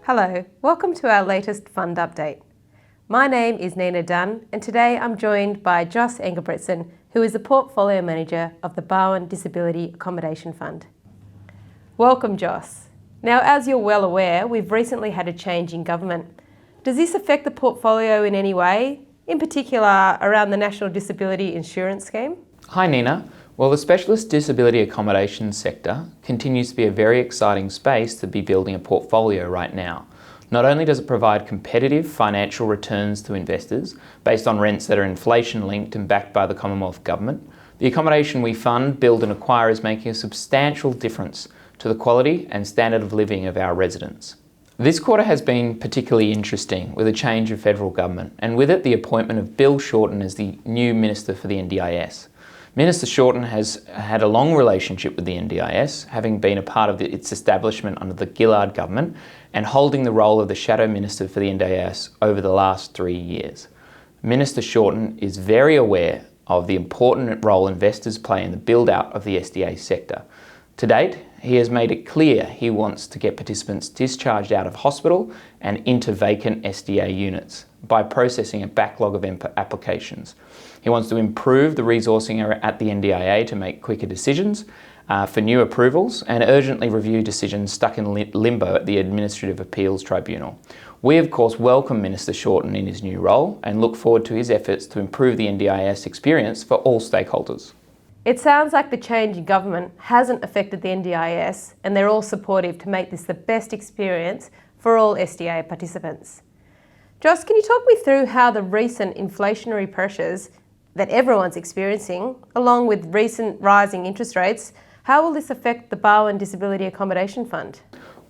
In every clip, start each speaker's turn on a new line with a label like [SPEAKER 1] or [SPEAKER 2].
[SPEAKER 1] Hello, welcome to our latest fund update. My name is Nina Dunn and today I'm joined by Joss Engelbretson, who is the Portfolio Manager of the Barwon Disability Accommodation Fund. Welcome, Joss. Now, as you're well aware, we've recently had a change in government. Does this affect the portfolio in any way, in particular around the National Disability Insurance Scheme?
[SPEAKER 2] Hi Nina. Well, the specialist disability accommodation sector continues to be a very exciting space to be building a portfolio right now. Not only does it provide competitive financial returns to investors based on rents that are inflation linked and backed by the Commonwealth Government, the accommodation we fund, build and acquire is making a substantial difference to the quality and standard of living of our residents. This quarter has been particularly interesting with a change of federal government and with it the appointment of Bill Shorten as the new Minister for the NDIS. Minister Shorten has had a long relationship with the NDIS, having been a part of its establishment under the Gillard government and holding the role of the Shadow Minister for the NDIS over the last 3 years. Minister Shorten is very aware of the important role investors play in the build-out of the SDA sector. To date, he has made it clear he wants to get participants discharged out of hospital and into vacant SDA units by processing a backlog of applications. He wants to improve the resourcing at the NDIA to make quicker decisions for new approvals and urgently review decisions stuck in limbo at the Administrative Appeals Tribunal. We of course welcome Minister Shorten in his new role and look forward to his efforts to improve the NDIS experience for all stakeholders.
[SPEAKER 1] It sounds like the change in government hasn't affected the NDIS and they're all supportive to make this the best experience for all SDA participants. Joss, can you talk me through how the recent inflationary pressures that everyone's experiencing, along with recent rising interest rates, how will this affect the Barwon Disability Accommodation Fund?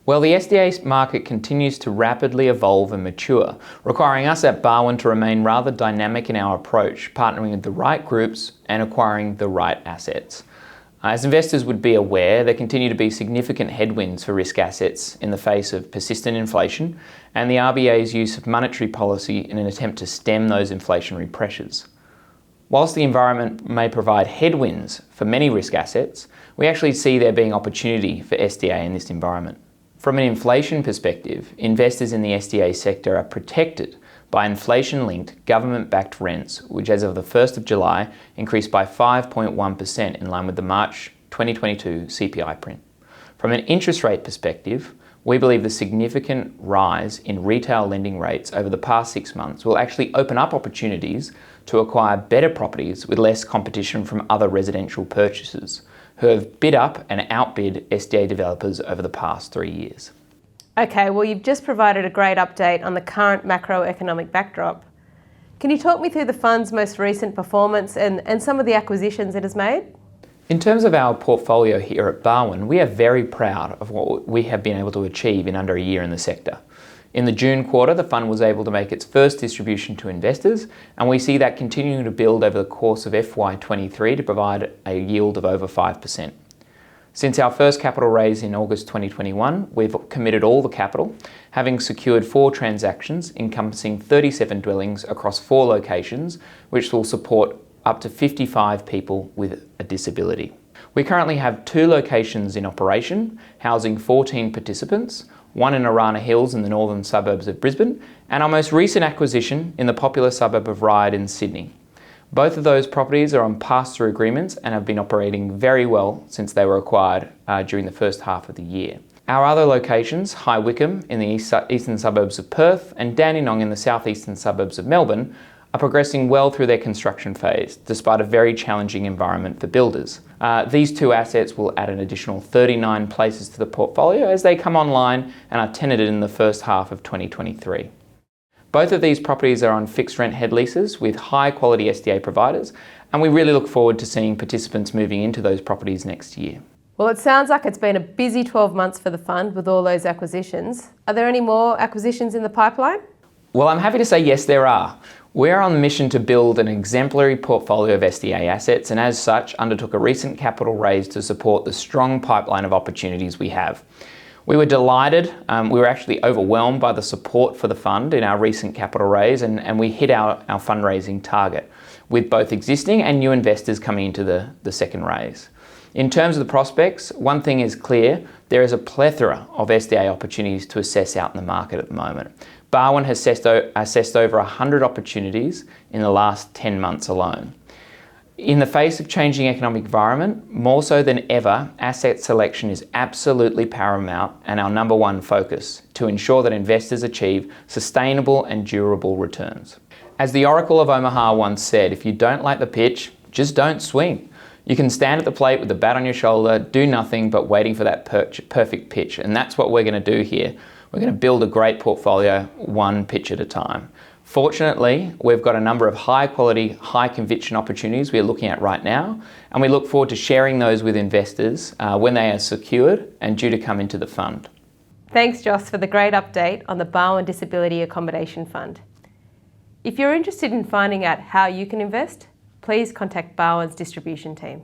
[SPEAKER 2] Well, the SDA market continues to rapidly evolve and mature, requiring us at Barwon to remain rather dynamic in our approach, partnering with the right groups and acquiring the right assets. As investors would be aware, there continue to be significant headwinds for risk assets in the face of persistent inflation and the RBA's use of monetary policy in an attempt to stem those inflationary pressures. Whilst the environment may provide headwinds for many risk assets, we actually see there being opportunity for SDA in this environment. From an inflation perspective, investors in the SDA sector are protected by inflation-linked government-backed rents, which as of the 1st of July increased by 5.1% in line with the March 2022 CPI print. From an interest rate perspective, we believe the significant rise in retail lending rates over the past 6 months will actually open up opportunities to acquire better properties with less competition from other residential purchasers who have bid up and outbid SDA developers over the past 3 years.
[SPEAKER 1] Okay, well you've just provided a great update on the current macroeconomic backdrop. Can you talk me through the fund's most recent performance and some of the acquisitions it has made?
[SPEAKER 2] In terms of our portfolio here at Barwon, we are very proud of what we have been able to achieve in under a year in the sector. In the June quarter, the fund was able to make its first distribution to investors, and we see that continuing to build over the course of FY23 to provide a yield of over 5%. Since our first capital raise in August 2021, we've committed all the capital, having secured 4 transactions encompassing 37 dwellings across 4 locations, which will support up to 55 people with a disability. We currently have 2 locations in operation, housing 14 participants, one in Arana Hills in the northern suburbs of Brisbane, and our most recent acquisition in the popular suburb of Ryde in Sydney. Both of those properties are on pass-through agreements and have been operating very well since they were acquired during the first half of the year. Our other locations, High Wycombe in the eastern suburbs of Perth and Dandenong in the southeastern suburbs of Melbourne, are progressing well through their construction phase, despite a very challenging environment for builders. These 2 assets will add an additional 39 places to the portfolio as they come online and are tenanted in the first half of 2023. Both of these properties are on fixed rent head leases with high quality SDA providers, and we really look forward to seeing participants moving into those properties next year.
[SPEAKER 1] Well, it sounds like it's been a busy 12 months for the fund with all those acquisitions. Are there any more acquisitions in the pipeline?
[SPEAKER 2] Well, I'm happy to say yes, there are. We're on a mission to build an exemplary portfolio of SDA assets and as such undertook a recent capital raise to support the strong pipeline of opportunities we have. We were delighted, we were actually overwhelmed by the support for the fund in our recent capital raise and we hit our fundraising target with both existing and new investors coming into the second raise. In terms of the prospects, one thing is clear, there is a plethora of SDA opportunities to assess out in the market at the moment. Barwon has assessed over 100 opportunities in the last 10 months alone. In the face of changing economic environment, more so than ever, asset selection is absolutely paramount and our number one focus to ensure that investors achieve sustainable and durable returns. As the Oracle of Omaha once said, if you don't like the pitch, just don't swing. You can stand at the plate with the bat on your shoulder, do nothing but waiting for that perfect pitch. And that's what we're going to do here. We're going to build a great portfolio one pitch at a time. Fortunately, we've got a number of high quality, high conviction opportunities we're looking at right now, and we look forward to sharing those with investors when they are secured and due to come into the fund.
[SPEAKER 1] Thanks, Joss, for the great update on the Barwon Disability Accommodation Fund. If you're interested in finding out how you can invest, please contact Barwon's distribution team.